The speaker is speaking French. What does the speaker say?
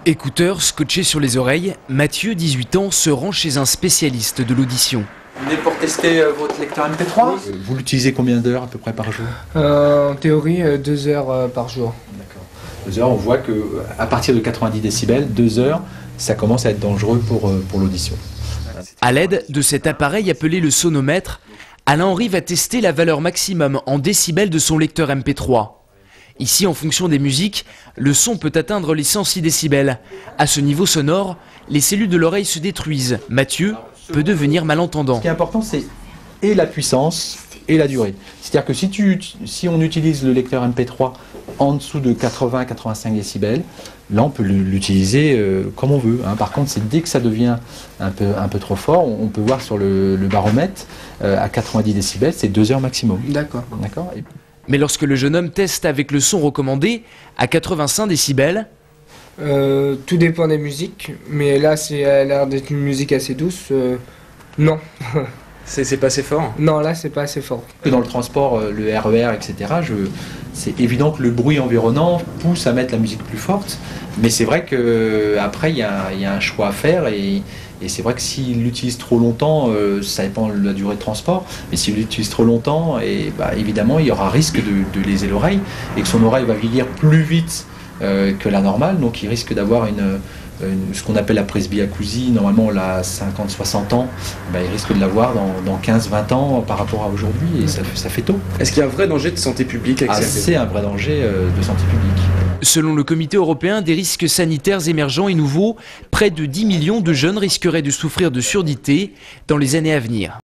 Écouteur scotché sur les oreilles, Mathieu, 18 ans, se rend chez un spécialiste de l'audition. Vous venez pour tester votre lecteur MP3 ? Vous l'utilisez combien d'heures à peu près par jour? En théorie, 2 heures par jour. D'accord. 2 heures, on voit qu'à partir de 90 décibels, 2 heures, ça commence à être dangereux pour l'audition. À l'aide de cet appareil appelé le sonomètre, Alain-Henri va tester la valeur maximum en décibels de son lecteur MP3. Ici, en fonction des musiques, le son peut atteindre les 106 décibels. À ce niveau sonore, les cellules de l'oreille se détruisent. Mathieu peut devenir malentendant. Ce qui est important, c'est et la puissance et la durée. C'est-à-dire que si on utilise le lecteur MP3 en dessous de 80-85 décibels, là on peut l'utiliser comme on veut. Par contre, c'est dès que ça devient un peu trop fort, on peut voir sur le baromètre, à 90 décibels, c'est 2 heures maximum. D'accord. D'accord. Mais lorsque le jeune homme teste avec le son recommandé, à 85 décibels, tout dépend des musiques, mais là, ça a l'air d'être une musique assez douce. Non. C'est pas assez fort? Non, là, c'est pas assez fort. Dans le transport, le RER, etc., c'est évident que le bruit environnant pousse à mettre la musique plus forte, mais c'est vrai qu'après, il y a un choix à faire, et c'est vrai que s'il l'utilise trop longtemps, ça dépend de la durée de transport, mais s'il l'utilise trop longtemps, évidemment, il y aura risque de léser l'oreille, et que son oreille va vieillir plus vite que la normale, donc il risque d'avoir ce qu'on appelle la presbyacousie. Normalement, on l'a à 50-60 ans, il risque de l'avoir dans 15-20 ans par rapport à aujourd'hui, et ça fait tôt. Est-ce qu'il y a un vrai danger de santé publique avec ça? C'est un vrai danger de santé publique. selon le comité européen des risques sanitaires émergents et nouveaux, près de 10 millions de jeunes risqueraient de souffrir de surdité dans les années à venir.